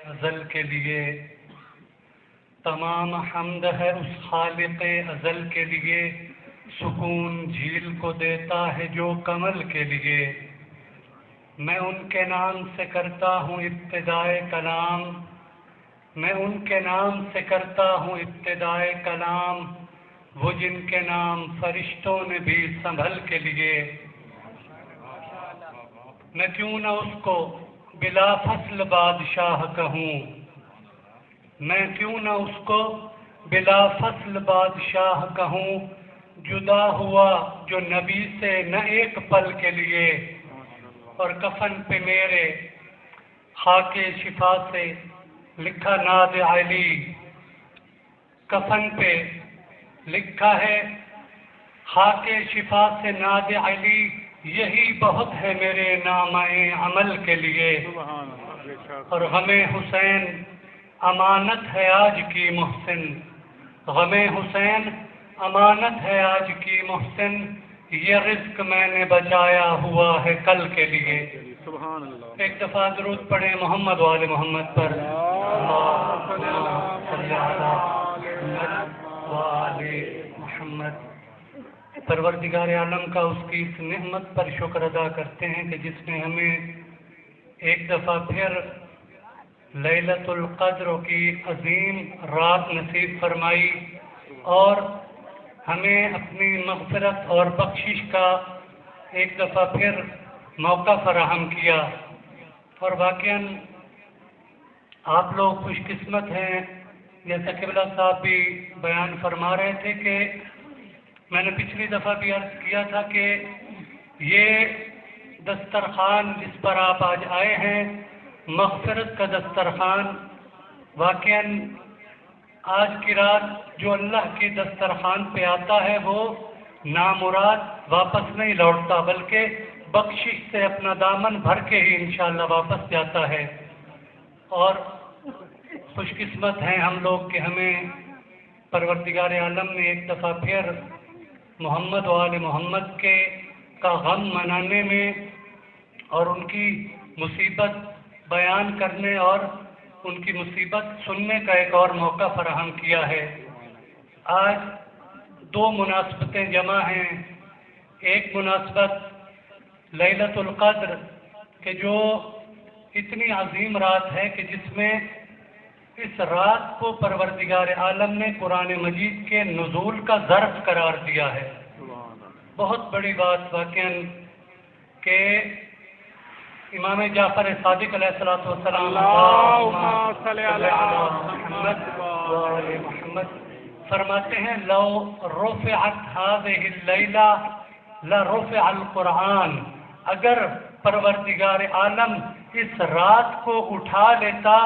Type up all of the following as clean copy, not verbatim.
ازل کے لیے، تمام حمد ہے اس خالق ازل کے لیے، سکون جھیل کو دیتا ہے جو کمل کے لیے۔ میں ان کے نام سے کرتا ہوں ابتدائے کلام، میں ان کے نام سے کرتا ہوں ابتدائے کلام، وہ جن کے نام فرشتوں نے بھی سنبھل کے لیے۔ میں کیوں نہ اس کو بلا فصل بادشاہ کہوں، میں کیوں نہ اس کو بلا فصل بادشاہ کہوں، جدا ہوا جو نبی سے نہ ایک پل کے لیے، اور کفن پہ میرے خاک شفا سے لکھا ناد علی، کفن پہ لکھا ہے خاک شفا سے ناد علی، یہی بہت ہے میرے نامہ عمل کے لیے۔ اور غم حسین امانت ہے آج کی محسن، غم حسین امانت ہے آج کی محسن، یہ رزق میں نے بچایا ہوا ہے کل کے لیے۔ سبحان اللہ۔ ایک دفعہ درود پڑھیں محمد وآل محمد پر۔ محمد۔ پروردگار عالم کا اس کی اس نعمت پر شکر ادا کرتے ہیں کہ جس نے ہمیں ایک دفعہ پھر لیلۃ القدر کی عظیم رات نصیب فرمائی اور ہمیں اپنی مغفرت اور بخشش کا ایک دفعہ پھر موقع فراہم کیا۔ اور واقعاً آپ لوگ خوش قسمت ہیں، جیسا قبلہ صاحب بھی بیان فرما رہے تھے کہ میں نے پچھلی دفعہ بھی عرض کیا تھا کہ یہ دسترخوان جس پر آپ آج آئے ہیں، مغفرت کا دسترخوان، واقعاً آج کی رات جو اللہ کی دسترخوان پہ آتا ہے وہ نامراد واپس نہیں لوٹتا، بلکہ بخشش سے اپنا دامن بھر کے ہی انشاءاللہ واپس جاتا ہے۔ اور خوش قسمت ہیں ہم لوگ کہ ہمیں پروردگار عالم نے ایک دفعہ پھر محمد و آل محمد کا غم منانے میں اور ان کی مصیبت بیان کرنے اور ان کی مصیبت سننے کا ایک اور موقع فراہم کیا ہے۔ آج دو مناسبتیں جمع ہیں، ایک مناسبت لیلۃ القدر کہ جو اتنی عظیم رات ہے کہ جس میں اس رات کو پروردگار عالم نے قرآن مجید کے نزول کا ظرف قرار دیا ہے۔ بہت بڑی بات واقعاً کہ امام جعفر صادق علیہ السلام محمد فرماتے ہیں لو رفعت هذه الليلة لرفع القرآن، اگر پروردگار عالم اس رات کو اٹھا لیتا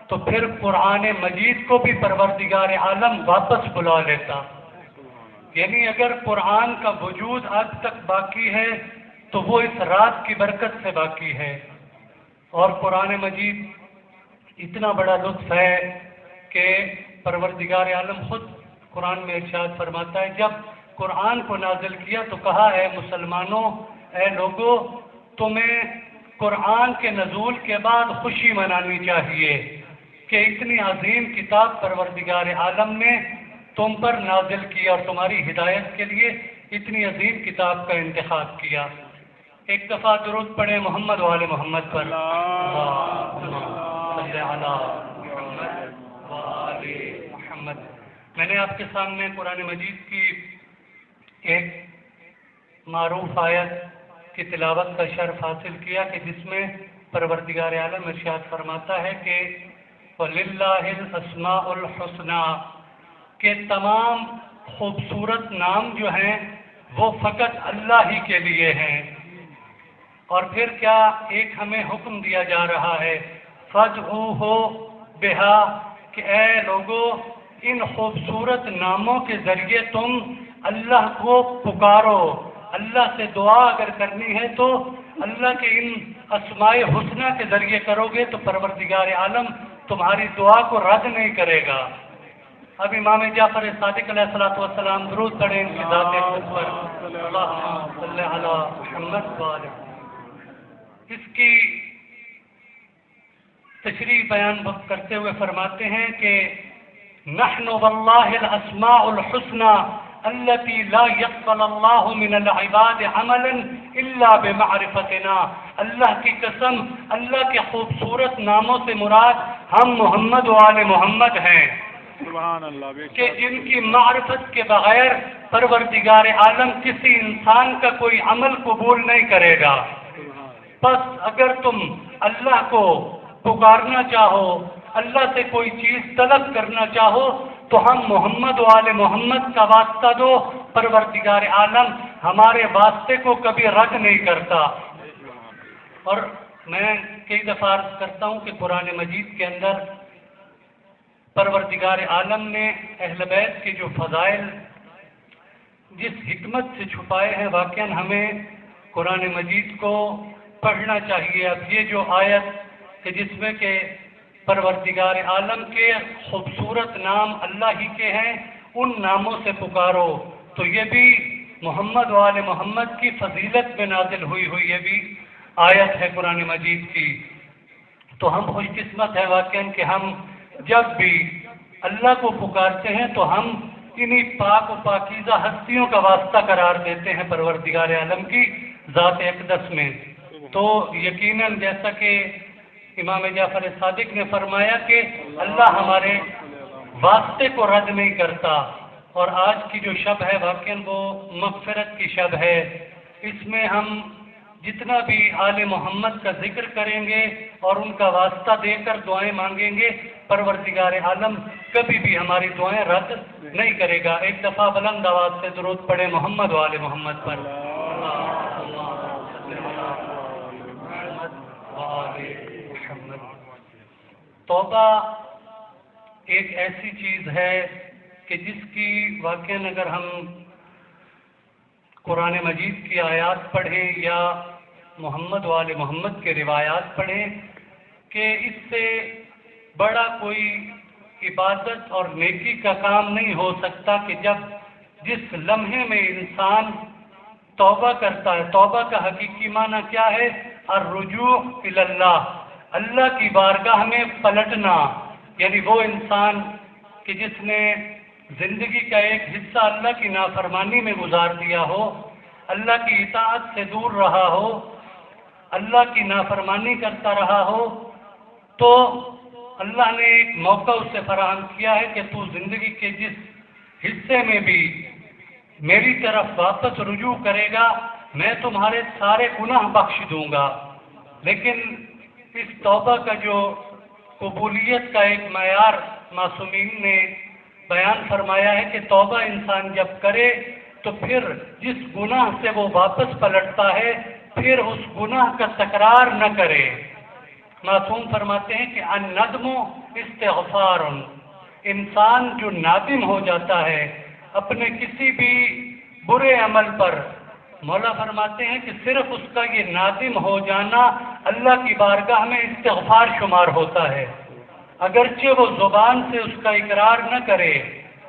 تو پھر قرآن مجید کو بھی پروردگار عالم واپس بلا لیتا۔ یعنی اگر قرآن کا وجود آج تک باقی ہے تو وہ اس رات کی برکت سے باقی ہے۔ اور قرآن مجید اتنا بڑا لطف ہے کہ پروردگار عالم خود قرآن میں ارشاد فرماتا ہے جب قرآن کو نازل کیا تو کہا اے مسلمانوں، اے لوگوں، تمہیں قرآن کے نزول کے بعد خوشی منانی چاہیے کہ اتنی عظیم کتاب پروردگار عالم نے تم پر نازل کیا اور تمہاری ہدایت کے لیے اتنی عظیم کتاب کا انتخاب کیا۔ ایک دفعہ درود پڑھیں محمد وآل محمد پر۔ محمد۔ میں نے آپ کے سامنے قرآن مجید کی ایک معروف آیت کی تلاوت کا شرف حاصل کیا کہ جس میں پروردگار عالم ارشاد فرماتا ہے کہ وَلِلَّهِ الْأَسْمَاءُ الْحُسْنَى، کہ تمام خوبصورت نام جو ہیں وہ فقط اللہ ہی کے لیے ہیں۔ اور پھر کیا ایک ہمیں حکم دیا جا رہا ہے فَادْعُوهُ بِهَا، کہ اے لوگو ان خوبصورت ناموں کے ذریعے تم اللہ کو پکارو، اللہ سے دعا اگر کرنی ہے تو اللہ کے ان اسماء حسنہ کے ذریعے کرو گے تو پروردگار عالم تمہاری دعا کو رد نہیں کرے گا۔ اب امام جعفر صادق علیہ السلام درود پڑھیں ان کی ذات اقدس پر، اللہم صلی علی محمد وآلہ۔ اس کی تشریح بیان کرتے ہوئے فرماتے ہیں کہ نحن واللہ الاسماء الحسنى التي لا يقبل اللہ من العباد عملا الا بمعرفتنا. اللہ کی قسم، اللہ کے خوبصورت ناموں سے مراد ہم محمد و آل محمد ہیں سبحان اللہ، کہ جن کی معرفت کے بغیر پروردگار عالم کسی انسان کا کوئی عمل قبول نہیں کرے گا. بس اگر تم اللہ کو پکارنا چاہو، اللہ سے کوئی چیز طلب کرنا چاہو تو ہم محمد و آل محمد کا واسطہ دو. پروردگار عالم ہمارے واسطے کو کبھی رد نہیں کرتا. اور میں کئی دفعہ عرض کرتا ہوں کہ قرآن مجید کے اندر پروردگار عالم نے اہل بیت کے جو فضائل جس حکمت سے چھپائے ہیں، واقعاً ہمیں قرآن مجید کو پڑھنا چاہیے. اب یہ جو آیت کہ جس میں کہ پروردگار عالم کے خوبصورت نام اللہ ہی کے ہیں، ان ناموں سے پکارو، تو یہ بھی محمد و آل محمد کی فضیلت میں نازل ہوئی یہ بھی آیت ہے قرآن مجید کی. تو ہم خوش قسمت ہے واقعاً کہ ہم جب بھی اللہ کو پکارتے ہیں تو ہم انہی پاک و پاکیزہ ہستیوں کا واسطہ قرار دیتے ہیں پروردگار عالم کی ذات اقدس میں. تو یقیناً جیسا کہ امام جعفر صادق نے فرمایا کہ اللہ ہمارے واسطے کو رد نہیں کرتا. اور آج کی جو شب ہے واقعاً وہ مغفرت کی شب ہے. اس میں ہم جتنا بھی آل محمد کا ذکر کریں گے اور ان کا واسطہ دے کر دعائیں مانگیں گے، پروردگار عالم کبھی بھی ہماری دعائیں رد نہیں کرے گا. ایک دفعہ بلند آواز سے درود پڑھے محمد و آل محمد پر. توبہ ایک ایسی چیز ہے کہ جس کی واقعاً اگر ہم قرآن مجید کی آیات پڑھیں یا محمد و آل محمد کے روایات پڑھیں کہ اس سے بڑا کوئی عبادت اور نیکی کا کام نہیں ہو سکتا کہ جس لمحے میں انسان توبہ کرتا ہے. توبہ کا حقیقی معنی کیا ہے؟ الرجوع الی اللہ، اللہ کی بارگاہ میں پلٹنا. یعنی وہ انسان کہ جس نے زندگی کا ایک حصہ اللہ کی نافرمانی میں گزار دیا ہو، اللہ کی اطاعت سے دور رہا ہو، اللہ کی نافرمانی کرتا رہا ہو، تو اللہ نے ایک موقع اس سے فراہم کیا ہے کہ تو زندگی کے جس حصے میں بھی میری طرف واپس رجوع کرے گا میں تمہارے سارے گناہ بخش دوں گا. لیکن اس توبہ کا جو قبولیت کا ایک معیار معصومین نے بیان فرمایا ہے کہ توبہ انسان جب کرے تو پھر جس گناہ سے وہ واپس پلٹتا ہے پھر اس گناہ کا تکرار نہ کرے. معصوم فرماتے ہیں کہ الندم استغفار، انسان جو نادم ہو جاتا ہے اپنے کسی بھی برے عمل پر، مولا فرماتے ہیں کہ صرف اس کا یہ نادم ہو جانا اللہ کی بارگاہ میں استغفار شمار ہوتا ہے. اگرچہ وہ زبان سے اس کا اقرار نہ کرے،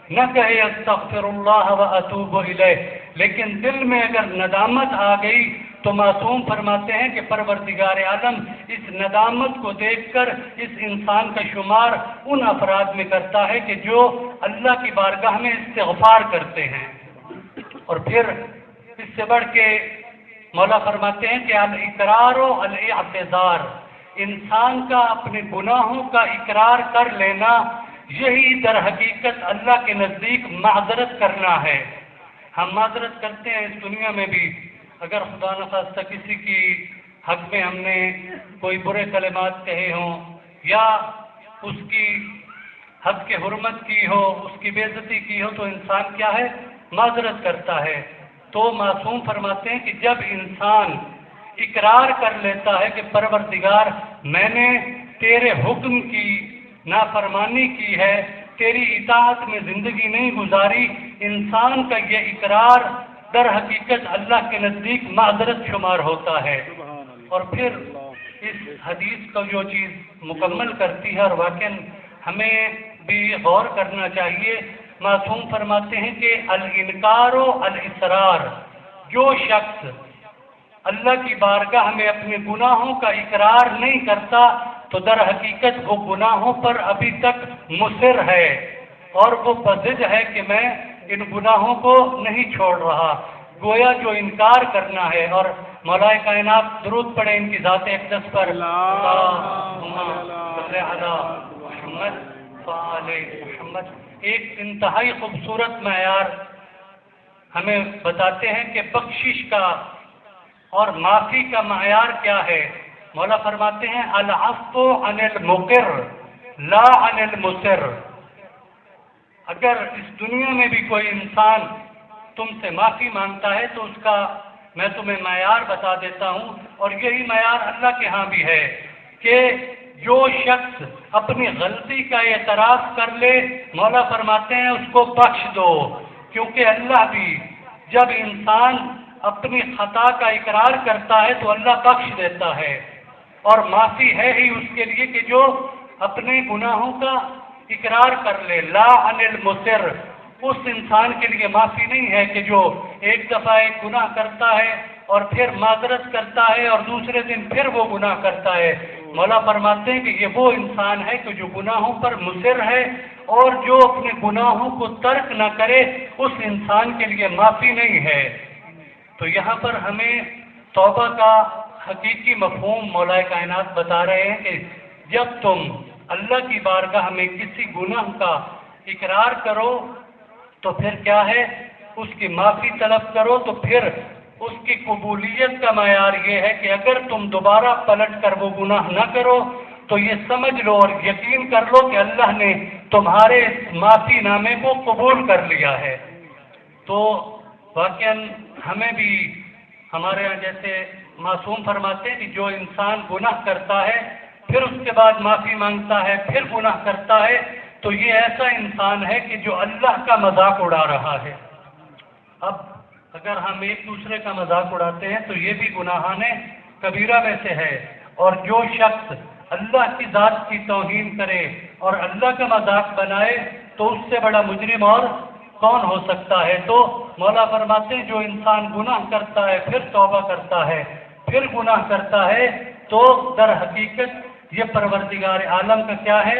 نہ کہے استغفر اللہ و اتوب الیہ، لیکن دل میں اگر ندامت آ گئی تو معصوم فرماتے ہیں کہ پروردگار عالم اس ندامت کو دیکھ کر اس انسان کا شمار ان افراد میں کرتا ہے کہ جو اللہ کی بارگاہ میں استغفار کرتے ہیں. اور پھر اس سے بڑھ کے مولا فرماتے ہیں کہ الاقرار و الاعتذار، انسان کا اپنے گناہوں کا اقرار کر لینا یہی در حقیقت اللہ کے نزدیک معذرت کرنا ہے. ہم معذرت کرتے ہیں اس دنیا میں بھی، اگر خدا نخواستہ کسی کی حق میں ہم نے کوئی برے کلمات کہے ہوں یا اس کی حق کے حرمت کی ہو، اس کی بے عزتی کی ہو، تو انسان کیا ہے؟ معذرت کرتا ہے. تو معصوم فرماتے ہیں کہ جب انسان اقرار کر لیتا ہے کہ پروردگار میں نے تیرے حکم کی نافرمانی کی ہے، تیری اطاعت میں زندگی نہیں گزاری، انسان کا یہ اقرار در حقیقت اللہ کے نزدیک معذرت شمار ہوتا ہے. اور پھر اس حدیث کا جو چیز مکمل کرتی ہے اور واقعاً ہمیں بھی غور کرنا چاہیے، معصوم فرماتے ہیں کہ الانکار و الاصرار، جو شخص اللہ کی بارگاہ میں اپنے گناہوں کا اقرار نہیں کرتا تو در حقیقت وہ گناہوں پر ابھی تک مصر ہے اور وہ بضد ہے کہ میں ان گناہوں کو نہیں چھوڑ رہا، گویا جو انکار کرنا ہے۔ اور مولا کائنات درود پڑھے ان کی ذات اقدس پر، اللہم صلی علی محمد وآل محمد۔ ایک انتہائی خوبصورت معیار ہمیں بتاتے ہیں کہ بخشش کا اور معافی کا معیار کیا ہے۔ مولا فرماتے ہیں العفو عن المقر لا عن المصر۔ اگر اس دنیا میں بھی کوئی انسان تم سے معافی مانگتا ہے تو اس کا میں تمہیں معیار بتا دیتا ہوں، اور یہی معیار اللہ کے ہاں بھی ہے کہ جو شخص اپنی غلطی کا اعتراف کر لے، مولا فرماتے ہیں اس کو بخش دو، کیونکہ اللہ بھی جب انسان اپنی خطا کا اقرار کرتا ہے تو اللہ بخش دیتا ہے، اور معافی ہے ہی اس کے لیے کہ جو اپنے گناہوں کا اقرار کر لے۔ لا عن المصر، اس انسان کے لیے معافی نہیں ہے کہ جو ایک دفعہ ایک گناہ کرتا ہے اور پھر معذرت کرتا ہے اور دوسرے دن پھر وہ گناہ کرتا ہے۔ مولا فرماتے ہیں کہ یہ وہ انسان ہے کہ جو گناہوں پر مصر ہے، اور جو اپنے گناہوں کو ترک نہ کرے اس انسان کے لیے معافی نہیں ہے۔ تو یہاں پر ہمیں توبہ کا حقیقی مفہوم مولا کائنات بتا رہے ہیں کہ جب تم اللہ کی بارگاہ میں کسی گناہ کا اقرار کرو تو پھر کیا ہے، اس کی معافی طلب کرو، تو پھر اس کی قبولیت کا معیار یہ ہے کہ اگر تم دوبارہ پلٹ کر وہ گناہ نہ کرو تو یہ سمجھ لو اور یقین کر لو کہ اللہ نے تمہارے اس معافی نامے کو قبول کر لیا ہے۔ تو واقعاً ہمیں بھی ہمارے یہاں جیسے معصوم فرماتے ہیں کہ جو انسان گناہ کرتا ہے پھر اس کے بعد معافی مانگتا ہے پھر گناہ کرتا ہے تو یہ ایسا انسان ہے کہ جو اللہ کا مذاق اڑا رہا ہے۔ اب اگر ہم ایک دوسرے کا مذاق اڑاتے ہیں تو یہ بھی گناہان کبیرہ میں سے ہے، اور جو شخص اللہ کی ذات کی توہین کرے اور اللہ کا مذاق بنائے تو اس سے بڑا مجرم اور کون ہو سکتا ہے۔ تو مولا فرماتے ہیں جو انسان گناہ کرتا ہے پھر توبہ کرتا ہے پھر گناہ کرتا ہے تو در حقیقت یہ پروردگار عالم کا کیا ہے،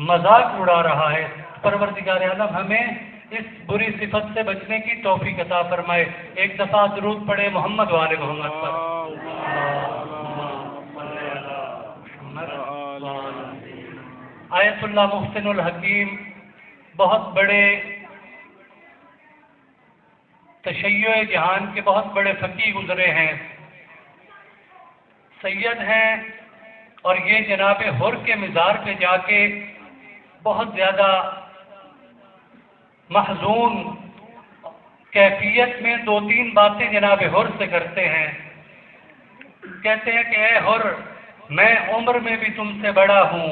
مذاق اڑا رہا ہے۔ پروردگار عالم ہمیں اس بری صفت سے بچنے کی توفیق عطا فرمائے۔ ایک دفعہ درود پڑھے محمد وآل محمد پر۔ آیت اللہ محسن الحکیم بہت بڑے تشیع جہان کے بہت بڑے فقیہ گزرے ہیں، سید ہیں، اور یہ جناب حر کے مزار پہ جا کے بہت زیادہ محزون کیفیت میں دو تین باتیں جناب حر سے کرتے ہیں۔ کہتے ہیں کہ اے حر، میں عمر میں بھی تم سے بڑا ہوں،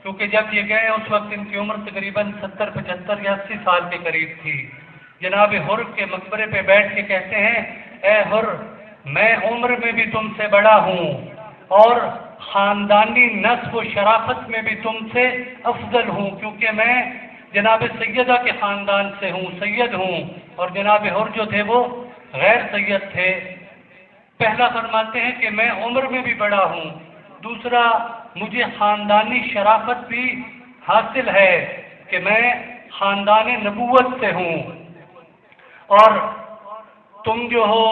کیونکہ جب یہ گئے اس وقت ان کی عمر تقریباً 70 75 یا 80 سال کے قریب تھی۔ جناب حر کے مقبرے پہ بیٹھ کے کہتے ہیں اے حر، میں عمر میں بھی تم سے بڑا ہوں اور خاندانی نسب و شرافت میں بھی تم سے افضل ہوں، کیونکہ میں جناب سیدہ کے خاندان سے ہوں، سید ہوں، اور جناب حر جو تھے وہ غیر سید تھے۔ پہلا فرماتے ہیں کہ میں عمر میں بھی بڑا ہوں، دوسرا مجھے خاندانی شرافت بھی حاصل ہے کہ میں خاندان نبوت سے ہوں، اور تم جو ہو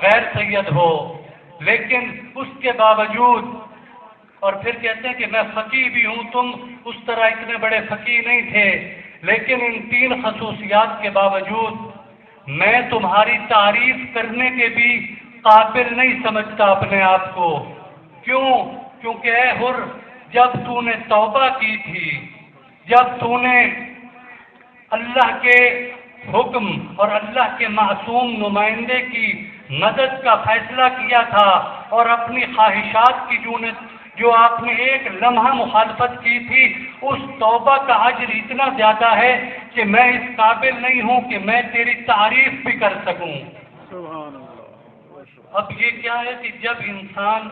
غیر سید ہو، لیکن اس کے باوجود، اور پھر کہتے ہیں کہ میں فقیہ بھی ہوں، تم اس طرح اتنے بڑے فقیہ نہیں تھے، لیکن ان تین خصوصیات کے باوجود میں تمہاری تعریف کرنے کے بھی قابل نہیں سمجھتا اپنے آپ کو۔ کیوں؟ کیونکہ اے حر، جب تو نے توبہ کی تھی، جب تو نے اللہ کے حکم اور اللہ کے معصوم نمائندے کی مدد کا فیصلہ کیا تھا، اور اپنی خواہشات کی جو آپ نے ایک لمحہ مخالفت کی تھی، اس توبہ کا اجر اتنا زیادہ ہے کہ میں اس قابل نہیں ہوں کہ میں تیری تعریف بھی کر سکوں۔ اب یہ کیا ہے کہ جب انسان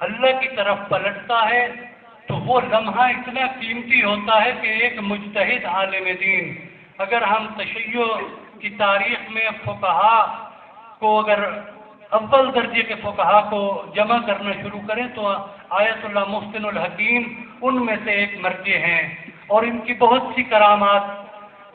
اللہ کی طرف پلٹتا ہے تو وہ لمحہ اتنا قیمتی ہوتا ہے کہ ایک مجتہد عالم دین، اگر ہم تشیع کی تاریخ میں فقہا کو، اگر اول درجے کے فقہا کو جمع کرنا شروع کریں تو آیت اللہ محسن الحکیم ان میں سے ایک مرجع ہیں، اور ان کی بہت سی کرامات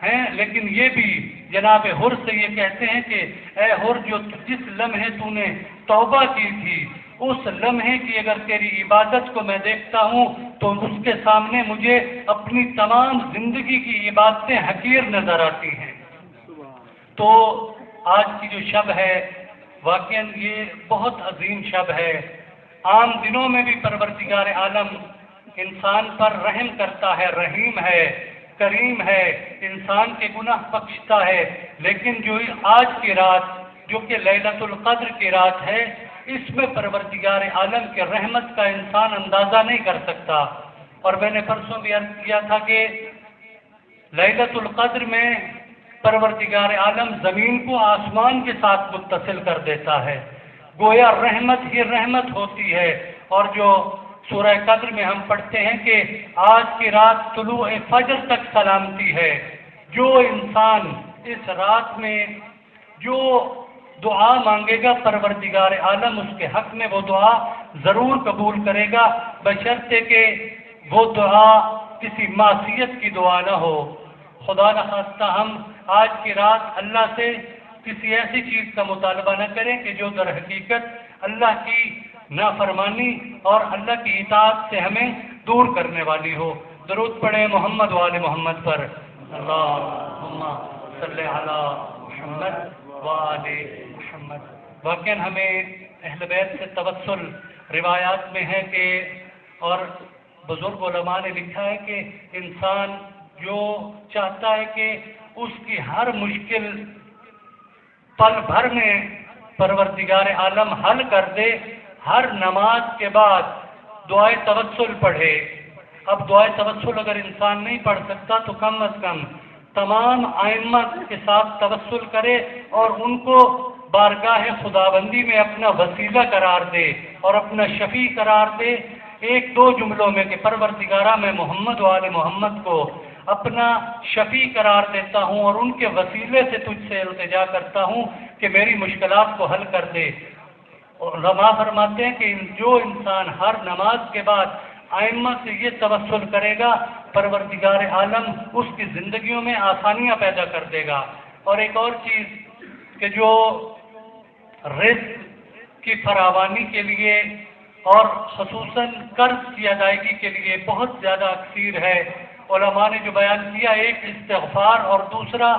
ہیں، لیکن یہ بھی جناب حر سے یہ کہتے ہیں کہ اے حر، جو جس لمحے تو نے توبہ کی تھی، اس لمحے کی اگر تیری عبادت کو میں دیکھتا ہوں تو اس کے سامنے مجھے اپنی تمام زندگی کی عبادتیں حقیر نظر آتی ہیں۔ تو آج کی جو شب ہے واقعاً یہ بہت عظیم شب ہے۔ عام دنوں میں بھی پروردگار عالم انسان پر رحم کرتا ہے، رحیم ہے، کریم ہے، انسان کے گناہ بخشتا ہے، لیکن جو آج کی رات جو کہ لیلۃ القدر کی رات ہے، اس میں پروردگار عالم کے رحمت کا انسان اندازہ نہیں کر سکتا۔ اور میں نے پرسوں بھی عرض کیا تھا کہ لیلۃ القدر میں پروردگار عالم زمین کو آسمان کے ساتھ متصل کر دیتا ہے، گویا رحمت ہی رحمت ہوتی ہے۔ اور جو سورہ قدر میں ہم پڑھتے ہیں کہ آج کی رات طلوع فجر تک سلامتی ہے، جو انسان اس رات میں جو دعا مانگے گا پروردگار عالم اس کے حق میں وہ دعا ضرور قبول کرے گا، بشرطے کہ وہ دعا کسی معصیت کی دعا نہ ہو۔ خدا نخواستہ ہم آج کی رات اللہ سے کسی ایسی چیز کا مطالبہ نہ کریں کہ جو در حقیقت اللہ کی نافرمانی اور اللہ کی اطاعت سے ہمیں دور کرنے والی ہو۔ درود پڑھیں محمد وآل محمد پر، اللہم صلی علی محمد وآل محمد۔ واقعاً ہمیں اہل بیت سے توسل روایات میں ہے کہ، اور بزرگ علماء نے لکھا ہے کہ انسان جو چاہتا ہے کہ اس کی ہر مشکل پل بھر میں پروردگار عالم حل کر دے، ہر نماز کے بعد دعائے توسل پڑھے۔ اب دعائے توسل اگر انسان نہیں پڑھ سکتا تو کم از کم تمام ائمہ کے ساتھ توسل کرے اور ان کو بارگاہ خداوندی میں اپنا وسیلہ قرار دے اور اپنا شفیع قرار دے، ایک دو جملوں میں کہ پروردگارہ میں محمد وآل محمد کو اپنا شفیع قرار دیتا ہوں اور ان کے وسیلے سے تجھ سے التجا کرتا ہوں کہ میری مشکلات کو حل کر دے۔ اور علماء فرماتے ہیں کہ جو انسان ہر نماز کے بعد ائمہ سے یہ توسل کرے گا، پروردگار عالم اس کی زندگیوں میں آسانیاں پیدا کر دے گا۔ اور ایک اور چیز کہ جو رزق کی فراوانی کے لیے اور خصوصاً قرض کی ادائیگی کے لیے بہت زیادہ اکثیر ہے، علماء نے جو بیان کیا، ایک استغفار اور دوسرا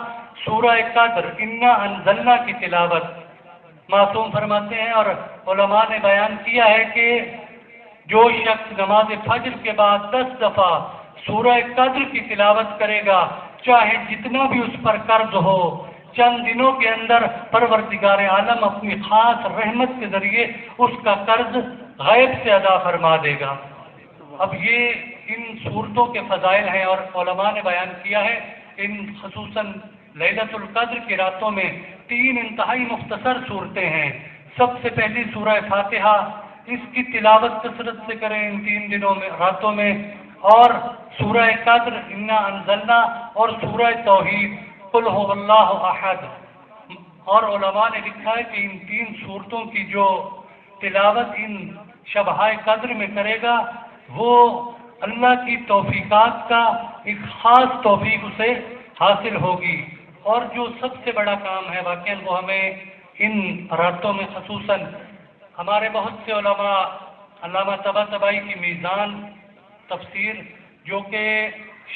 سورہ قدر انا انزلنا کی تلاوت۔ معصوم فرماتے ہیں اور علماء نے بیان کیا ہے کہ جو شخص نماز فجر کے بعد 10 دفعہ سورہ قدر کی تلاوت کرے گا، چاہے جتنا بھی اس پر قرض ہو، چند دنوں کے اندر پروردگار عالم اپنی خاص رحمت کے ذریعے اس کا قرض غیب سے ادا فرما دے گا۔ اب یہ ان صورتوں کے فضائل ہیں اور علماء نے بیان کیا ہے، ان خصوصاً لیلۃ القدر کی راتوں میں 3 انتہائی مختصر صورتیں ہیں۔ سب سے پہلی سورہ فاتحہ، اس کی تلاوت کثرت سے کریں ان 3 دنوں میں، راتوں میں، اور سورہ قدر انا انزلنا اور سورہ توحید قل هو اللہ احد۔ اور علماء نے لکھا ہے کہ ان 3 صورتوں کی جو تلاوت ان شبہائے قدر میں کرے گا، وہ اللہ کی توفیقات کا ایک خاص توفیق اسے حاصل ہوگی۔ اور جو سب سے بڑا کام ہے واقعاً وہ ہمیں ان راتوں میں خصوصاً ہمارے بہت سے علماء، علامہ طباطبائی کی میزان تفسیر جو کہ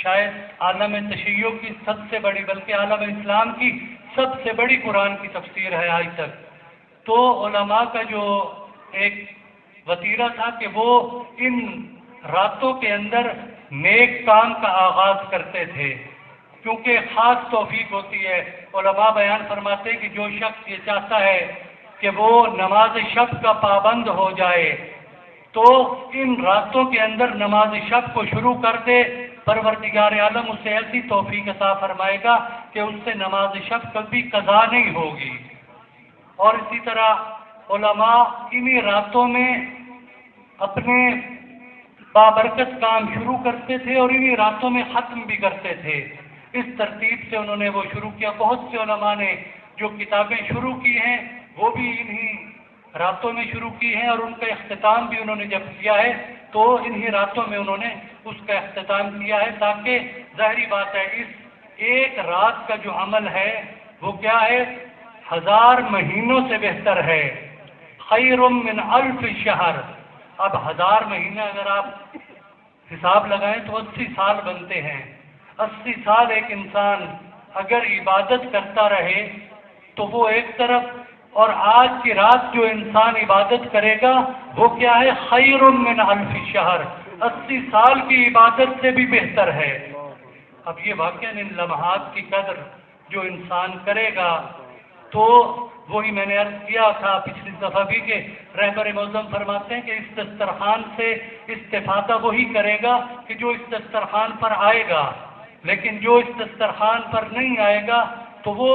شاید عالم تشیع کی سب سے بڑی، بلکہ عالم اسلام کی سب سے بڑی قرآن کی تفسیر ہے آج تک، تو علماء کا جو ایک وتیرہ تھا کہ وہ ان راتوں کے اندر نیک کام کا آغاز کرتے تھے، کیونکہ خاص توفیق ہوتی ہے۔ علماء بیان فرماتے ہیں کہ جو شخص یہ چاہتا ہے کہ وہ نماز شب کا پابند ہو جائے تو ان راتوں کے اندر نماز شب کو شروع کر دے، پروردگار عالم اسے ایسی توفیق عطا فرمائے گا کہ اس سے نماز شب کبھی قضا نہیں ہوگی۔ اور اسی طرح علماء انہی راتوں میں اپنے بابرکت کام شروع کرتے تھے اور انہی راتوں میں ختم بھی کرتے تھے۔ اس ترتیب سے انہوں نے وہ شروع کیا۔ بہت سے علماء نے جو کتابیں شروع کی ہیں وہ بھی انہی راتوں میں شروع کی ہیں اور ان کا اختتام بھی انہوں نے جب کیا ہے تو انہی راتوں میں انہوں نے اس کا اختتام کیا ہے، تاکہ ظاہری بات ہے اس ایک رات کا جو عمل ہے وہ کیا ہے، 1000 مہینوں سے بہتر ہے، خیر من 1000 شہر۔ اب 1000 مہینے اگر آپ حساب لگائیں تو 80 سال بنتے ہیں۔ 80 سال ایک انسان اگر عبادت کرتا رہے تو وہ ایک طرف، اور آج کی رات جو انسان عبادت کرے گا وہ کیا ہے، خیر من 1000 شہر، 80 سال کی عبادت سے بھی بہتر ہے۔ اب یہ واقعاً ان لمحات کی قدر جو انسان کرے گا، تو وہی میں نے عرض کیا تھا پچھلی دفعہ بھی کہ رہبر معظم فرماتے ہیں کہ اس دسترخوان سے استفادہ وہی کرے گا کہ جو اس دسترخوان پر آئے گا، لیکن جو اس دسترخوان پر نہیں آئے گا تو وہ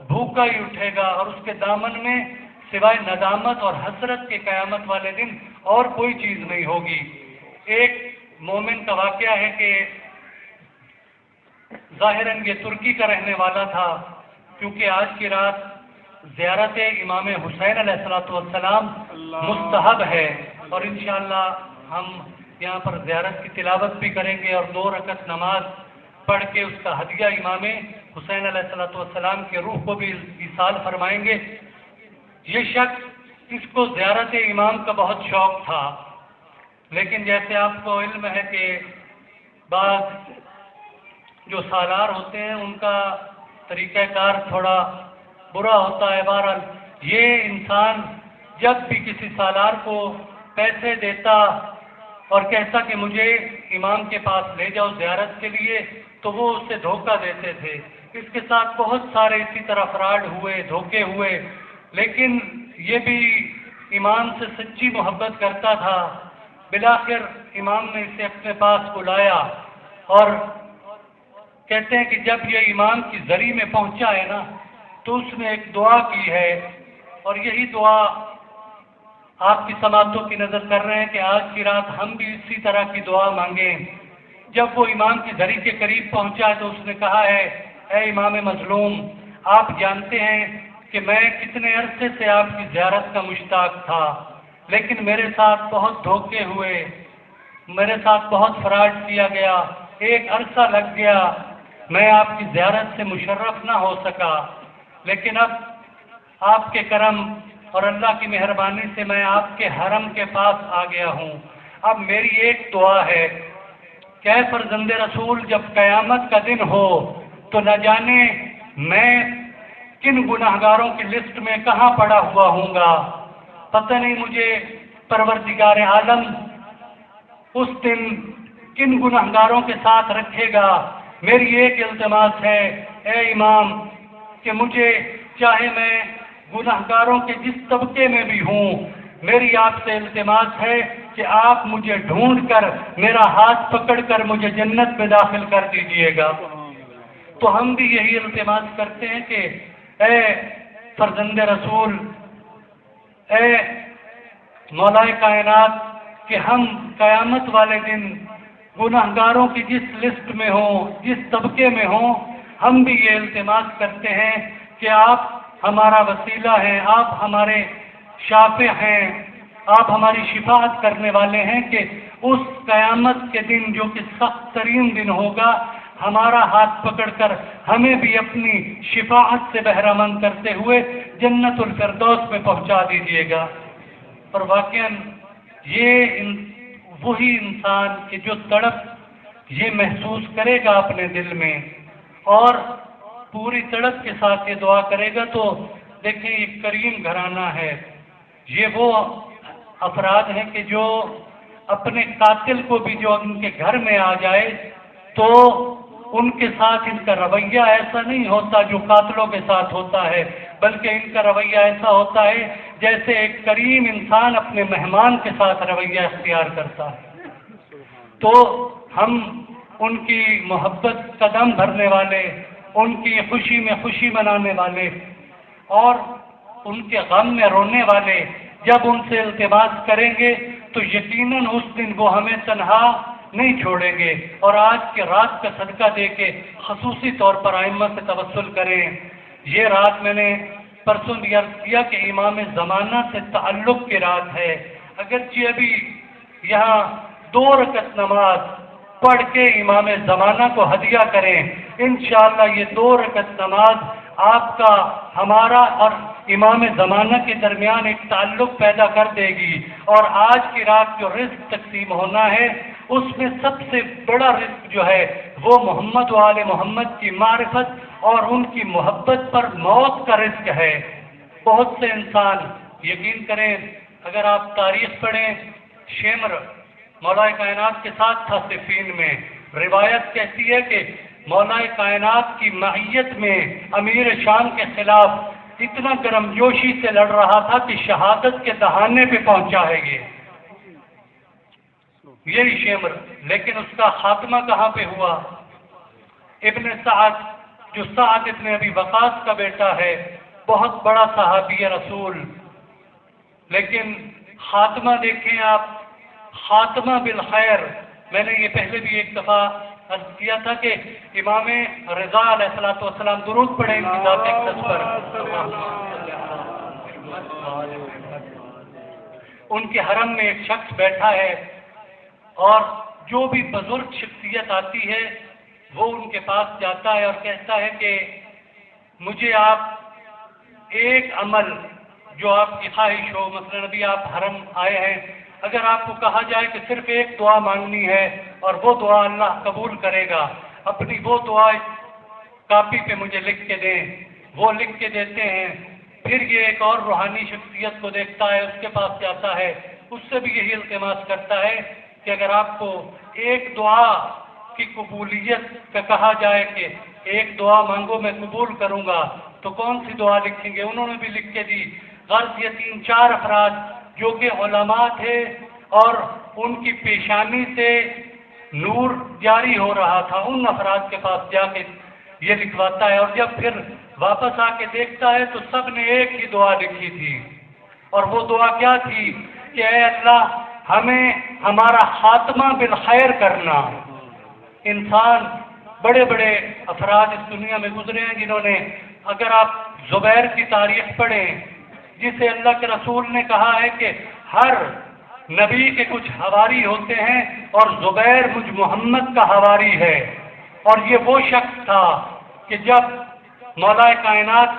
بھوکا ہی اٹھے گا، اور اس کے دامن میں سوائے ندامت اور حسرت کے قیامت والے دن اور کوئی چیز نہیں ہوگی۔ ایک مومن کا واقعہ ہے کہ ظاہراً یہ ترکی کا رہنے والا تھا، کیونکہ آج کی رات زیارت امام حسین علیہ السلام مستحب ہے، اور انشاءاللہ ہم یہاں پر زیارت کی تلاوت بھی کریں گے اور 2 رکعت نماز پڑھ کے اس کا ہدیہ امام حسین علیہ السلام کے روح کو بھی ایصال فرمائیں گے۔ یہ شخص اس کو زیارت امام کا بہت شوق تھا، لیکن جیسے آپ کو علم ہے کہ بعض جو سالار ہوتے ہیں ان کا طریقہ کار تھوڑا برا ہوتا ہے۔ بہرحال یہ انسان جب بھی کسی سالار کو پیسے دیتا اور کہتا کہ مجھے امام کے پاس لے جاؤ زیارت کے لیے، تو وہ اس سے دھوکہ دیتے تھے۔ اس کے ساتھ بہت سارے اسی طرح فراڈ ہوئے، دھوکے ہوئے، لیکن یہ بھی امام سے سچی محبت کرتا تھا۔ بالآخر امام نے اسے اپنے پاس بلایا اور کہتے ہیں کہ جب یہ امام کی زری میں پہنچا ہے نا تو اس نے ایک دعا کی ہے، اور یہی دعا آپ کی سماعتوں کی نظر کر رہے ہیں کہ آج کی رات ہم بھی اسی طرح کی دعا مانگیں۔ جب وہ امام کی زری کے قریب پہنچا ہے تو اس نے کہا ہے، اے امام مظلوم، آپ جانتے ہیں کہ میں کتنے عرصے سے آپ کی زیارت کا مشتاق تھا، لیکن میرے ساتھ بہت دھوکے ہوئے، میرے ساتھ بہت فراڈ کیا گیا، ایک عرصہ لگ گیا، میں آپ کی زیارت سے مشرف نہ ہو سکا، لیکن اب آپ کے کرم اور اللہ کی مہربانی سے میں آپ کے حرم کے پاس آ گیا ہوں۔ اب میری ایک دعا ہے کہ اے فرزند رسول، جب قیامت کا دن ہو تو نہ جانے میں کن گناہگاروں کی لسٹ میں کہاں پڑا ہوا ہوں گا، پتہ نہیں مجھے پروردگار عالم اس دن کن گناہگاروں کے ساتھ رکھے گا۔ میری ایک التماس ہے اے امام کہ مجھے چاہے میں گناہگاروں کے جس طبقے میں بھی ہوں، میری آپ سے التماس ہے کہ آپ مجھے ڈھونڈ کر میرا ہاتھ پکڑ کر مجھے جنت میں داخل کر دیجئے گا۔ تو ہم بھی یہی التماس کرتے ہیں کہ اے فرزند رسول، اے مولا کائنات، کہ ہم قیامت والے دن گناہگاروں کی جس لسٹ میں ہوں، جس طبقے میں ہوں، ہم بھی یہ التماس کرتے ہیں کہ آپ ہمارا وسیلہ ہیں، آپ ہمارے شافع ہیں، آپ ہماری شفاعت کرنے والے ہیں کہ اس قیامت کے دن جو کہ سخت ترین دن ہوگا، ہمارا ہاتھ پکڑ کر ہمیں بھی اپنی شفاعت سے بہرہ مند کرتے ہوئے جنت الفردوس میں پہنچا دیجیے گا۔ اور واقعاً یہ وہی انسان کہ جو تڑپ یہ محسوس کرے گا اپنے دل میں اور پوری تڑپ کے ساتھ یہ دعا کرے گا، تو دیکھیں یہ کریم گھرانہ ہے، یہ وہ افراد ہیں کہ جو اپنے قاتل کو بھی جو ان کے گھر میں آ جائے تو ان کے ساتھ ان کا رویہ ایسا نہیں ہوتا جو قاتلوں کے ساتھ ہوتا ہے، بلکہ ان کا رویہ ایسا ہوتا ہے جیسے ایک کریم انسان اپنے مہمان کے ساتھ رویہ اختیار کرتا ہے۔ تو ہم ان کی محبت قدم بھرنے والے، ان کی خوشی میں خوشی منانے والے اور ان کے غم میں رونے والے جب ان سے التماس کریں گے تو یقیناً اس دن وہ ہمیں تنہا نہیں چھوڑیں گے، اور آج کے رات کا صدقہ دے کے خصوصی طور پر ائمہ سے توسل کریں۔ یہ رات میں نے پرسوں بھی عرض کیا کہ امام زمانہ سے تعلق کی رات ہے، اگرچہ ابھی یہاں 2 رکعت نماز پڑھ کے امام زمانہ کو ہدیہ کریں، انشاءاللہ یہ 2 رکعت نماز آپ کا ہمارا اور امام زمانہ کے درمیان ایک تعلق پیدا کر دے گی، اور آج کی رات جو رزق تقسیم ہونا ہے اس میں سب سے بڑا رزق جو ہے وہ محمد و آل محمد کی معرفت اور ان کی محبت پر موت کا رزق ہے۔ بہت سے انسان یقین کریں، اگر آپ تاریخ پڑھیں، شمر مولا کائنات کے ساتھ تھا صفین میں، روایت کہتی ہے کہ مولا کائنات کی معیت میں امیر شام کے خلاف اتنا گرم جوشی سے لڑ رہا تھا کہ شہادت کے دہانے پہ پہنچا ہے یہی شمر، لیکن اس کا خاتمہ کہاں پہ ہوا؟ ابن سعد، جو سعد ابن ابی وقاص کا بیٹا ہے، بہت بڑا صحابی رسول، لیکن خاتمہ دیکھیں آپ، خاتمہ بالخیر۔ میں نے یہ پہلے بھی ایک دفعہ عرض کیا تھا کہ امام رضا علیہ السلام درود پڑھیں ان کی ذات اقدس پر، ان کے حرم میں ایک شخص بیٹھا ہے، اور جو بھی بزرگ شخصیت آتی ہے وہ ان کے پاس جاتا ہے اور کہتا ہے کہ مجھے آپ ایک عمل جو آپ کی خواہش ہو، مثلا ابھی آپ حرم آئے ہیں، اگر آپ کو کہا جائے کہ صرف ایک دعا مانگنی ہے اور وہ دعا اللہ قبول کرے گا، اپنی وہ دعا کاپی پہ مجھے لکھ کے دیں، وہ لکھ کے دیتے ہیں۔ پھر یہ ایک اور روحانی شخصیت کو دیکھتا ہے، اس کے پاس جاتا ہے، اس سے بھی یہی التماس کرتا ہے کہ اگر آپ کو ایک دعا کی قبولیت پہ کہا جائے کہ ایک دعا مانگو میں قبول کروں گا، تو کون سی دعا لکھیں گے؟ انہوں نے بھی لکھ کے دی۔ غرض یہ 3-4 افراد جو کہ علماء تھے اور ان کی پیشانی سے نور جاری ہو رہا تھا، ان افراد کے پاس جا کے یہ لکھواتا ہے، اور جب پھر واپس آ کے دیکھتا ہے تو سب نے ایک ہی دعا لکھی تھی، اور وہ دعا کیا تھی کہ اے اللہ ہمیں ہمارا خاتمہ بالخیر کرنا۔ انسان، بڑے بڑے افراد اس دنیا میں گزرے ہیں جنہوں نے، اگر آپ زبیر کی تاریخ پڑھیں، جسے اللہ کے رسول نے کہا ہے کہ ہر نبی کے کچھ حواری ہوتے ہیں اور زبیر مجھ محمد کا حواری ہے، اور یہ وہ شخص تھا کہ جب مولا کائنات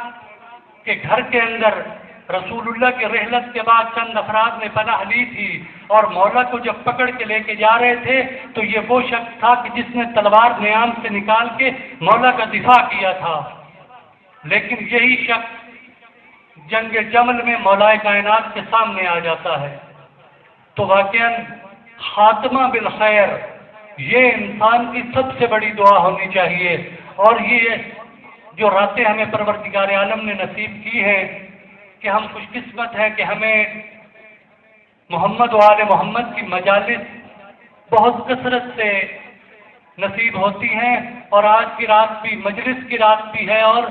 کے گھر کے اندر رسول اللہ کی رحلت کے بعد چند افراد نے پناہ لی تھی اور مولا کو جب پکڑ کے لے کے جا رہے تھے تو یہ وہ شخص تھا کہ جس نے تلوار نیام سے نکال کے مولا کا دفاع کیا تھا، لیکن یہی شخص جنگ جمل میں مولا کائنات کے سامنے آ جاتا ہے۔ تو واقعاً خاتمہ بالخیر یہ انسان کی سب سے بڑی دعا ہونی چاہیے، اور یہ جو راتیں ہمیں پروردگار عالم نے نصیب کی ہیں کہ ہم خوش قسمت ہیں کہ ہمیں محمد و آل محمد کی مجالس بہت کثرت سے نصیب ہوتی ہیں، اور آج کی رات بھی مجلس کی رات بھی ہے اور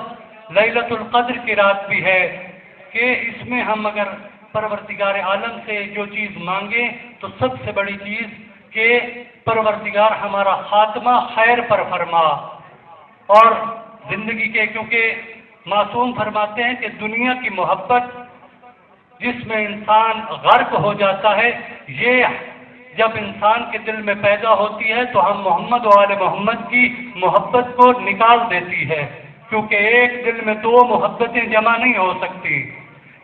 لیلۃ القدر کی رات بھی ہے، کہ اس میں ہم اگر پروردگار عالم سے جو چیز مانگیں تو سب سے بڑی چیز کہ پروردگار ہمارا خاتمہ خیر پر فرما، اور زندگی کے، کیونکہ معصوم فرماتے ہیں کہ دنیا کی محبت جس میں انسان غرق ہو جاتا ہے، یہ جب انسان کے دل میں پیدا ہوتی ہے تو ہم محمد و آل محمد کی محبت کو نکال دیتی ہے، کیونکہ ایک دل میں 2 محبتیں جمع نہیں ہو سکتی۔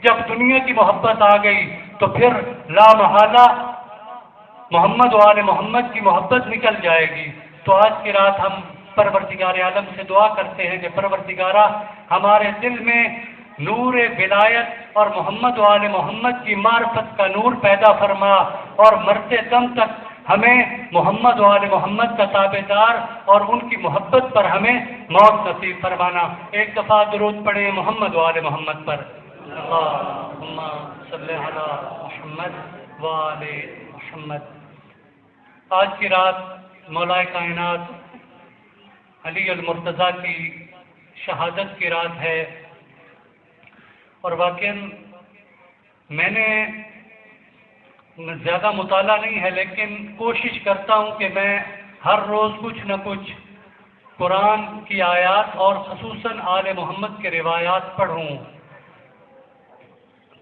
جب دنیا کی محبت آ گئی تو پھر لا محالہ محمد و آل محمد کی محبت نکل جائے گی۔ تو آج کی رات ہم پروردگار عالم سے دعا کرتے ہیں کہ پروردگارہ ہمارے دل میں نور ولایت اور محمد و آل محمد کی معرفت کا نور پیدا فرما، اور مرتے دم تک ہمیں محمد و آل محمد کا تابعدار اور ان کی محبت پر ہمیں موت نصیب فرمانا۔ ایک دفعہ درود پڑھیں محمد و آل محمد پر۔ اللہم صلی علی محمد و آل محمد۔ آج کی رات مولا کائنات علی المرتضیٰ کی شہادت کی رات ہے، اور واقعاً میں نے زیادہ مطالعہ نہیں ہے لیکن کوشش کرتا ہوں کہ میں ہر روز کچھ نہ کچھ قرآن کی آیات اور خصوصاً آل محمد کے روایات پڑھوں،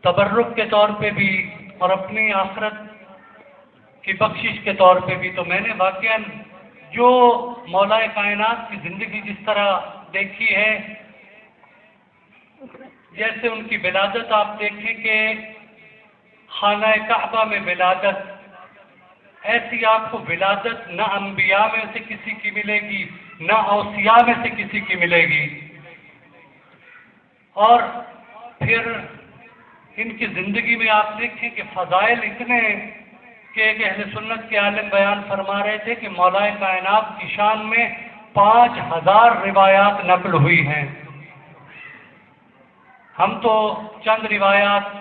تبرک کے طور پہ بھی اور اپنی آخرت کی بخشش کے طور پہ بھی. تو میں نے واقعاً جو مولا کائنات کی زندگی جس طرح دیکھی ہے، جیسے ان کی ولادت آپ دیکھیں کہ خانہ کعبہ میں ولادت، ایسی آپ کو ولادت نہ انبیاء میں سے کسی کی ملے گی نہ اوصیاء میں سے کسی کی ملے گی. اور پھر ان کی زندگی میں آپ دیکھیں کہ فضائل اتنے کہ ایک اہل سنت کے عالم بیان فرما رہے تھے کہ مولا کائنات کی شان میں 5000 روایات نقل ہوئی ہیں. ہم تو چند روایات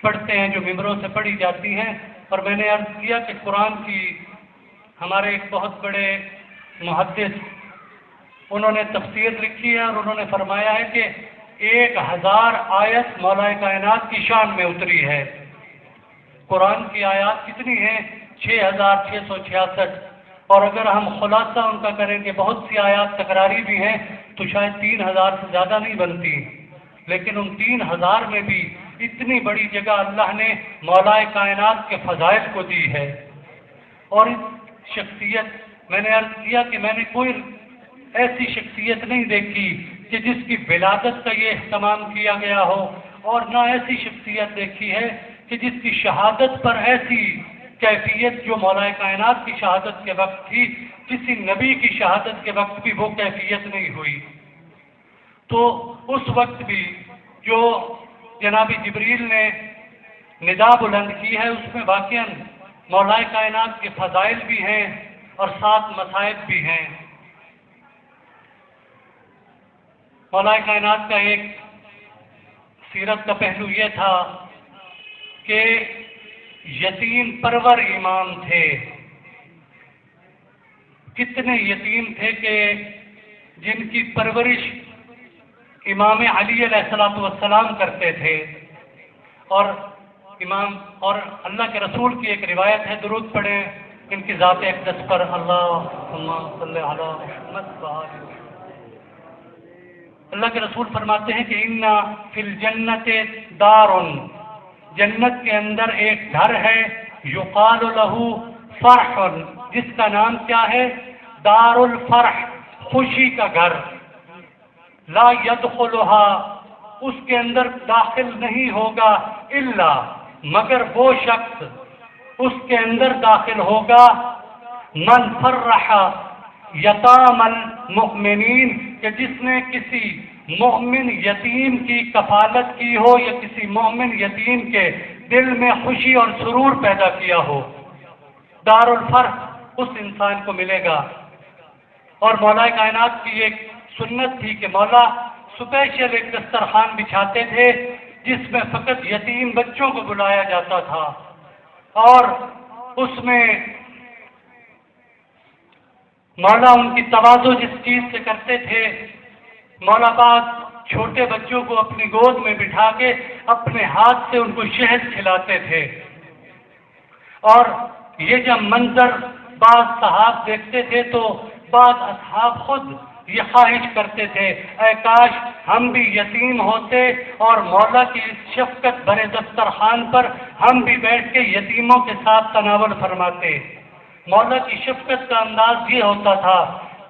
پڑھتے ہیں جو ممبروں سے پڑھی جاتی ہیں، اور میں نے عرض کیا کہ قرآن کی ہمارے ایک بہت بڑے محدث انہوں نے تفسیر لکھی ہے اور انہوں نے فرمایا ہے کہ 1000 آیت مولا کائنات کی شان میں اتری ہے. قرآن کی آیات کتنی ہیں؟ 6666. اور اگر ہم خلاصہ ان کا کریں کہ بہت سی آیات تکراری بھی ہیں تو شاید 3000 سے زیادہ نہیں بنتی. لیکن ان 3000 میں بھی اتنی بڑی جگہ اللہ نے مولا کائنات کے فضائل کو دی ہے. اور اس شخصیت، میں نے عرض کیا کہ میں نے کوئی ایسی شخصیت نہیں دیکھی کہ جس کی ولادت کا یہ اہتمام کیا گیا ہو، اور نہ ایسی شخصیت دیکھی ہے کہ جس کی شہادت پر ایسی کیفیت جو مولا کائنات کی شہادت کے وقت تھی، کسی نبی کی شہادت کے وقت بھی وہ کیفیت نہیں ہوئی. تو اس وقت بھی جو جناب جبریل نے ندا بلند کی ہے، اس میں واقعاً مولا کائنات کے فضائل بھی ہیں اور 7 مصائب بھی ہیں. مولا کائنات کا ایک سیرت کا پہلو یہ تھا کہ یتیم پرور امام تھے. کتنے یتیم تھے کہ جن کی پرورش امام علی علیہ السلام کرتے تھے. اور اللہ کے رسول کی ایک روایت ہے، درود پڑھیں ان کی ذات اقدس پر، اللہم صلی علی محمد. اللہ کے رسول فرماتے ہیں کہ ان فی الجنت دار، جنت کے اندر ایک گھر ہے، یقال لہ فرح، جس کا نام کیا ہے؟ دار الفرح، خوشی کا گھر. لا یدخلھا، اس کے اندر داخل نہیں ہوگا الا، مگر وہ شخص اس کے اندر داخل ہوگا من فرح یتام المؤمنین، کہ جس نے کسی مومن یتیم کی کفالت کی ہو یا کسی مومن یتیم کے دل میں خوشی اور سرور پیدا کیا ہو. دار الفرح اس انسان کو ملے گا. اور مولا کائنات کی ایک سنت تھی کہ مولا اسپیشل ایک دسترخوان بچھاتے تھے جس میں فقط یتیم بچوں کو بلایا جاتا تھا، اور اس میں مولا ان کی تواضع جس چیز سے کرتے تھے، مولا بعض چھوٹے بچوں کو اپنی گود میں بٹھا کے اپنے ہاتھ سے ان کو شہد کھلاتے تھے. اور یہ جب منظر بعض صحاب دیکھتے تھے تو بعض اصحاب خود یہ خواہش کرتے تھے، اے کاش ہم بھی یتیم ہوتے اور مولا کی اس شفقت بھرے دسترخوان پر ہم بھی بیٹھ کے یتیموں کے ساتھ تناول فرماتے. مولا کی شفقت کا انداز یہ ہوتا تھا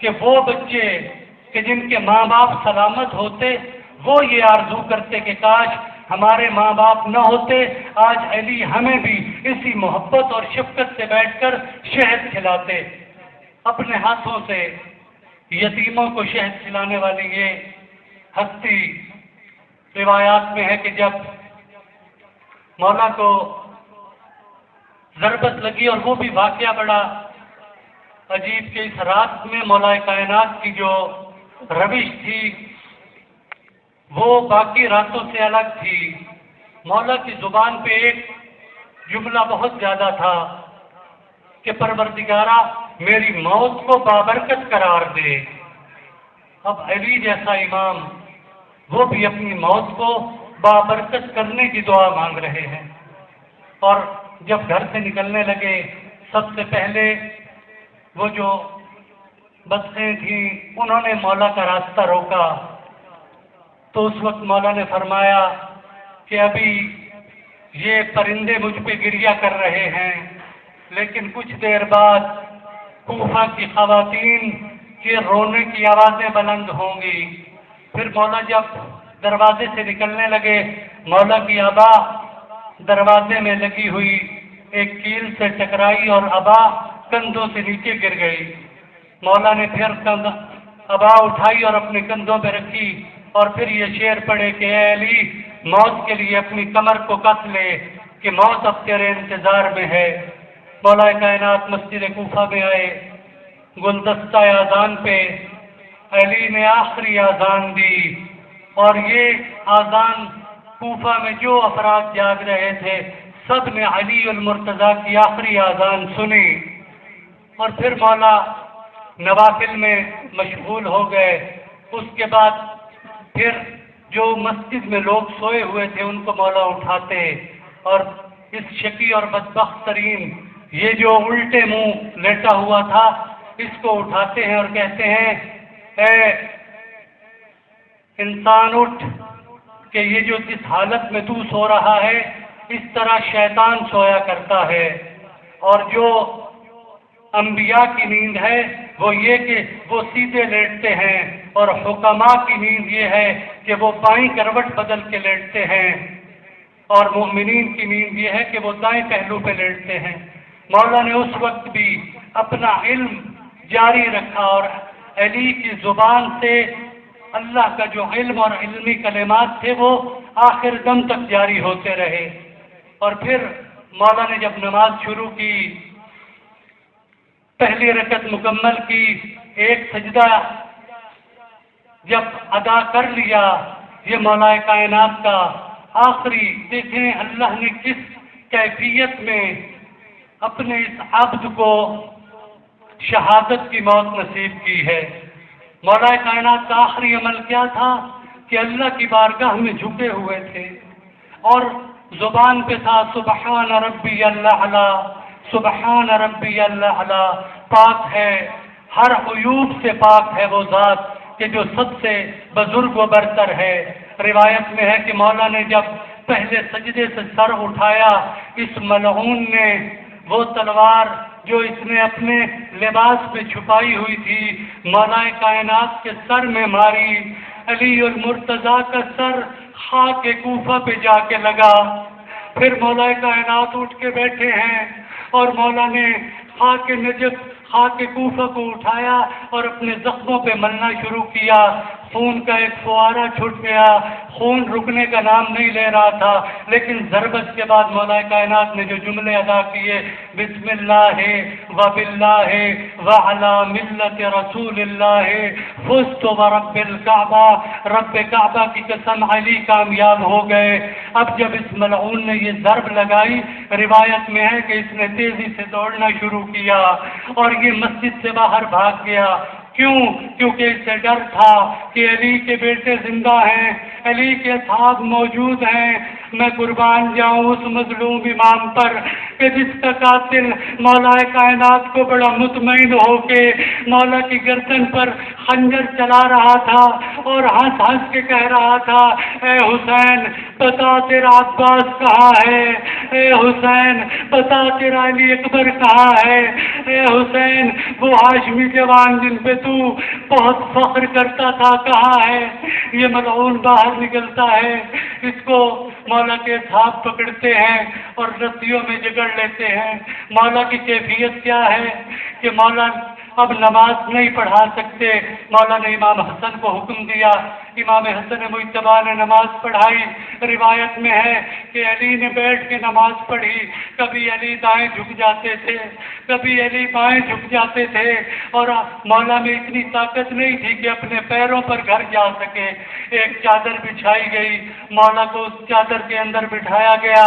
کہ وہ بچے کہ جن کے ماں باپ سلامت ہوتے، وہ یہ آرزو کرتے کہ کاش ہمارے ماں باپ نہ ہوتے، آج علی ہمیں بھی اسی محبت اور شفقت سے بیٹھ کر شہد کھلاتے. اپنے ہاتھوں سے یتیموں کو شہد کھلانے والی یہ ہستی روایات میں ہے کہ جب مولا کو ضربت لگی، اور وہ بھی واقعہ بڑا عجیب کہ اس رات میں مولا کائنات کی جو روش تھی وہ باقی راتوں سے الگ تھی. مولا کی زبان پہ ایک جملہ بہت زیادہ تھا کہ پروردگارا میری موت کو بابرکت قرار دے. اب علی جیسا امام وہ بھی اپنی موت کو بابرکت کرنے کی دعا مانگ رہے ہیں. اور جب گھر سے نکلنے لگے، سب سے پہلے وہ جو بسیں تھیں انہوں نے مولا کا راستہ روکا. تو اس وقت مولا نے فرمایا کہ ابھی یہ پرندے مجھ پہ گریہ کر رہے ہیں، لیکن کچھ دیر بعد کوفہ کی خواتین کے رونے کی آوازیں بلند ہوں گی۔ پھر مولا جب دروازے سے نکلنے لگے، مولا کی ابا دروازے میں لگی ہوئی ایک کیل سے ٹکرائی اور ابا کندھوں سے نیچے گر گئی۔ مولا نے پھر ابا اٹھائی اور اپنے کندھوں پہ رکھی اور پھر یہ شعر پڑھے کہ اے علی، موت کے لیے اپنی کمر کو کس لے کہ موت اب تیرے انتظار میں ہے۔ مولا کائنات مسجد کوفہ میں آئے، گلدستہ اذان پہ علی نے آخری اذان دی، اور یہ اذان کوفہ میں جو افراد جاگ رہے تھے سب نے علی المرتضیٰ کی آخری اذان سنی، اور پھر مولا نوافل میں مشغول ہو گئے۔ اس کے بعد پھر جو مسجد میں لوگ سوئے ہوئے تھے ان کو مولا اٹھاتے، اور اس شقی اور بدبخت ترین یہ جو الٹے منہ لیٹا ہوا تھا اس کو اٹھاتے ہیں اور کہتے ہیں اے انسان اٹھ، کہ یہ جو جس حالت میں تو سو رہا ہے اس طرح شیطان سویا کرتا ہے، اور جو انبیاء کی نیند ہے وہ یہ کہ وہ سیدھے لیٹتے ہیں، اور حکماء کی نیند یہ ہے کہ وہ بائیں کروٹ بدل کے لیٹتے ہیں، اور مومنین کی نیند یہ ہے کہ وہ دائیں پہلو پہ لیٹتے ہیں۔ مولا نے اس وقت بھی اپنا علم جاری رکھا اور علی کی زبان سے اللہ کا جو علم اور علمی کلمات تھے وہ آخر دم تک جاری ہوتے رہے۔ اور پھر مولا نے جب نماز شروع کی، پہلی رکعت مکمل کی، ایک سجدہ جب ادا کر لیا، یہ مولا کائنات کا آخری، دیکھیں اللہ نے کس کیفیت میں اپنے اس عبد کو شہادت کی موت نصیب کی ہے۔ مولا کائنات کا آخری عمل کیا تھا کہ اللہ کی بارگاہ میں جھکے ہوئے تھے اور زبان پہ تھا سبحان ربی الاعلی، سبحان ربی الاعلی، پاک ہے، ہر عیوب سے پاک ہے وہ ذات کہ جو سب سے بزرگ و برتر ہے۔ روایت میں ہے کہ مولا نے جب پہلے سجدے سے سر اٹھایا، اس ملعون نے وہ تلوار جو اس نے اپنے لباس میں چھپائی ہوئی تھی مولا کائنات کے سر میں ماری۔ علی المرتضیٰ کا سر خاک کوفہ پہ جا کے لگا۔ پھر مولا کائنات اٹھ کے بیٹھے ہیں اور مولا نے خاک نجف، خاک کوفہ کو اٹھایا اور اپنے زخموں پہ ملنا شروع کیا۔ خون کا ایک فوارہ چھٹ گیا، خون رکنے کا نام نہیں لے رہا تھا، لیکن ضربت کے بعد مولا کائنات نے جو جملے ادا کیے، بسم اللہ وباللہ وعلی ملت رسول اللہ فزت ورب الکعبہ، رب کعبہ کی قسم علی کامیاب ہو گئے۔ اب جب اس ملعون نے یہ ضرب لگائی، روایت میں ہے کہ اس نے تیزی سے دوڑنا شروع کیا اور یہ مسجد سے باہر بھاگ گیا۔ کیوں؟ کیونکہ اس سے ڈر تھا کہ علی کے بیٹے زندہ ہیں، علی کے اصحاب موجود ہیں، میں قربان جاؤں اس مظلوم امام پر کہ جس کا قاتل مولا کائنات کو بڑا مطمئن ہو کے مولا کی گردن پر خنجر چلا رہا تھا اور ہنس ہنس کے کہہ رہا تھا اے حسین بتا تیرا عباس کہاں ہے، اے حسین بتا تیرا علی اکبر کہاں ہے، اے حسین وہ ہاشمی جوان جن پہ تو بہت فخر کرتا تھا کہاں ہے۔ یہ ملعون باہر نکلتا ہے، اس کو مولا کے اصحاب پکڑتے ہیں اور رسیوں میں جگڑ لیتے ہیں۔ مولا کی کیفیت کیا ہے کہ مولا اب نماز نہیں پڑھا سکتے۔ مولا نے امام حسن کو حکم دیا، امام حسن مجتبیٰ نے نماز پڑھائی۔ روایت میں ہے کہ علی نے بیٹھ کے نماز پڑھی، کبھی علی دائیں جھک جاتے تھے، کبھی علی بائیں جھک جاتے تھے، اور مولا میں اتنی طاقت نہیں تھی کہ اپنے پیروں پر گھر جا سکے۔ ایک چادر بچھائی گئی، مولا کو اس چادر کے اندر بٹھایا گیا۔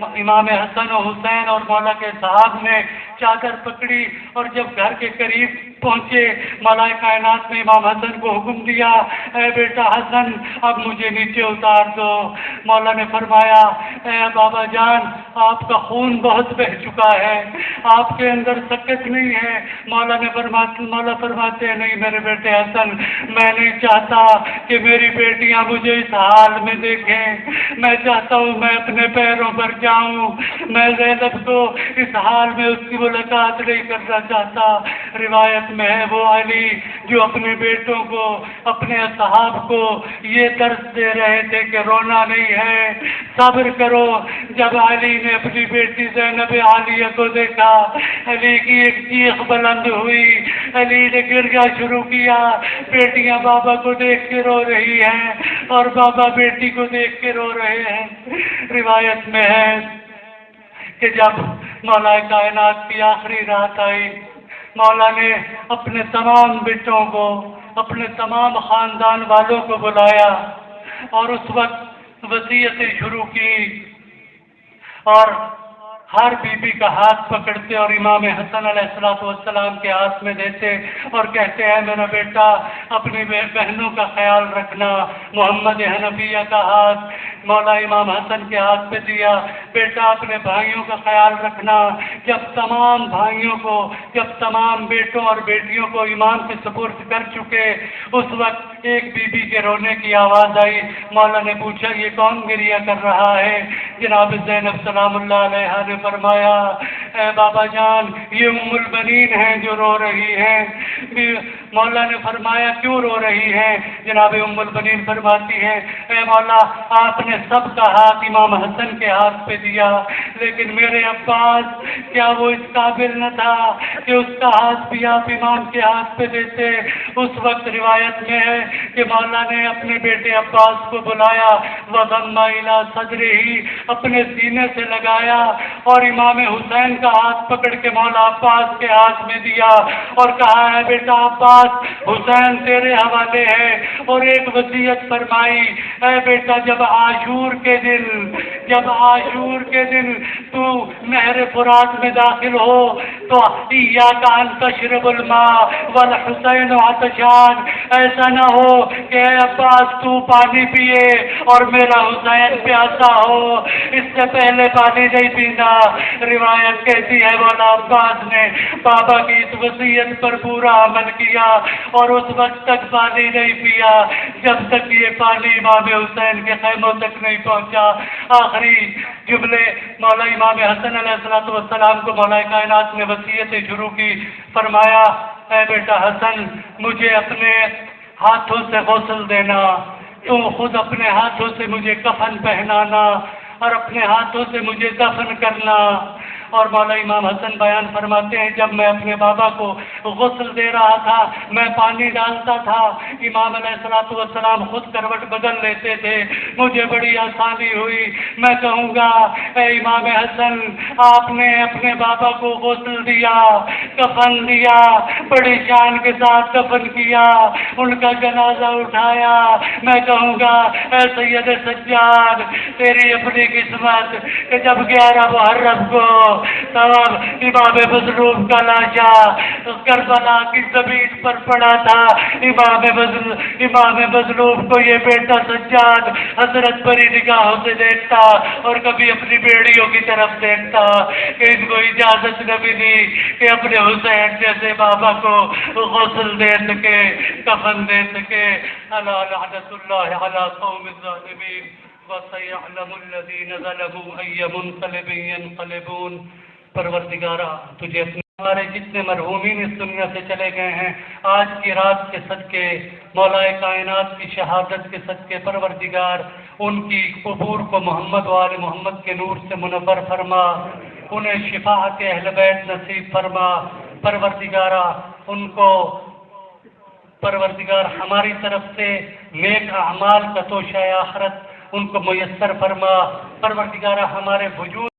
امام حسن و حسین اور مولا کے صحاب نے چادر پکڑی اور جب گھر کے قریب پہنچے مولا کائنات نے امام حسن کو حکم دیا اے بیٹا بیٹا حسن اب مجھے نیچے اتار دو۔ مولا نے فرمایا اے بابا جان آپ کا خون بہت بہہ چکا ہے، آپ کے اندر سکت نہیں ہے۔ مولا فرماتے ہیں نہیں میرے بیٹے حسن، میں نہیں چاہتا کہ میری بیٹیاں مجھے اس حال میں دیکھیں، میں چاہتا ہوں میں اپنے پیروں پر جاؤں، میں زینب کو اس حال میں اس کی ملاقات نہیں کرنا چاہتا۔ روایت میں ہے وہ علی جو اپنے بیٹوں کو، اپنے اصحاب کو یہ درس دے رہے تھے کہ رونا نہیں ہے، صبر کرو۔ جب علی نے اپنی بیٹی زینب عالیہ کو دیکھا، علی کی ایک چیخ بلند ہوئی، علی نے گریہ شروع کیا۔ بیٹیاں بابا کو دیکھ کے رو رہی ہیں اور بابا بیٹی کو دیکھ کے رو رہے ہیں۔ روایت میں ہے کہ جب مولا کائنات کی آخری رات آئی، مولا نے اپنے تمام بیٹوں کو، اپنے تمام خاندان والوں کو بلایا اور اس وقت وصیتیں شروع کی، اور ہر بی بی کا ہاتھ پکڑتے اور امام حسن علیہ السلام کے ہاتھ میں دیتے اور کہتے ہیں میرا بیٹا اپنی بہنوں کا خیال رکھنا۔ محمد حنفیہ کا ہاتھ مولا امام حسن کے ہاتھ پہ دیا، بیٹا اپنے بھائیوں کا خیال رکھنا۔ جب تمام بھائیوں کو، جب تمام بیٹوں اور بیٹیوں کو امام کے سپرد کر چکے، اس وقت ایک بی بی کے رونے کی آواز آئی۔ مولا نے پوچھا یہ کون گریہ کر رہا ہے؟ جناب زینب سلام اللہ علیہا نے فرمایا اے بابا جان یہ ام البنین ہیں جو رو رہی ہیں۔ مولا نے فرمایا کیوں رو رہی ہیں؟ جناب ام البنین فرماتی ہیں اے مولا آپ نے سب کا ہاتھ امام حسن کے ہاتھ پہ دیا، لیکن میرے عباس کیا وہ اس قابل نہ تھا کہ اس کا ہاتھ بھی آپ امام کے ہاتھ پہ دیتے؟ اس وقت روایت میں ہے کہ مولا نے اپنے بیٹے عباس کو بلایا، وَضَمَّ إِلَى صَدْرِهِ اپنے سینے سے لگایا اور امام حسین کا ہاتھ پکڑ کے مولا عباس کے ہاتھ میں دیا اور کہا ہے بیٹا عباس حسین تیرے حوالے ہے، اور ایک وصیت فرمائی اے بیٹا جب عاشور کے دن تو نہر فرات میں داخل ہو تو ایاک ان تشرب الماء والحسین عطشان، ایسا نہ ہو کہ اے عباس تو پانی پیے اور میرا حسین پیاسا ہو، اس سے پہلے پانی نہیں پینا۔ روایت کہتی ہے مولا عباس نے بابا کی اس وصیت پر پورا عمل کیا اور اس وقت تک پانی نہیں پیا جب تک یہ پانی امام حسین کے خیموں تک نہیں پہنچا۔ آخری جملے مولا امام حسن علیہ السلام کو مولا کائنات نے وصیتیں شروع کی، فرمایا اے بیٹا حسن مجھے اپنے ہاتھوں سے غسل دینا، تم خود اپنے ہاتھوں سے مجھے کفن پہنانا اور اپنے ہاتھوں سے مجھے دفن کرنا۔ اور مولا امام حسن بیان فرماتے ہیں جب میں اپنے بابا کو غسل دے رہا تھا، میں پانی ڈالتا تھا، امام علیہ السلام خود کروٹ بدل لیتے تھے، مجھے بڑی آسانی ہوئی۔ میں کہوں گا اے امام حسن آپ نے اپنے بابا کو غسل دیا، کفن دیا، بڑی شان کے ساتھ کفن کیا، ان کا جنازہ اٹھایا، میں کہوں گا اے سید سجاد تیری اپنی قسمت کہ جب 11 محرم کو تب امام مظلوم کا لاشا کربلا کی زمین پر پڑا تھا، امام مظلوم کو یہ بیٹا سجاد حسرت بری نگاہوں سے دیکھتا اور کبھی اپنی بیڑیوں کی طرف دیکھتا کہ ان کو اجازت نہ ملی کہ اپنے حسین جیسے بابا کو غسل دے سکے، کفن دے سکے۔ الا لعنت اللہ علی قوم الظالمین وَسَيَعْلَمُ الَّذِينَ ظَلَمُوا أَيَّ مُنقَلِبٍ يَنقَلِبُونَ۔ پروردگارہ تجھے اپنے ہمارے جتنے مرحومین اس دنیا سے چلے گئے ہیں آج کی رات کے صدقے، مولا کائنات کی شہادت کے صدقے پروردگار ان کی قبور کو محمد و آل محمد کے نور سے منور فرما، انہیں شفاعت اہل بیت نصیب فرما۔ پروردگارہ ان کو پروردگار ہماری طرف سے نیک اعمال کا توشہ آخرت ان کو میسر فرما۔ پروردگارہ ہمارے وجود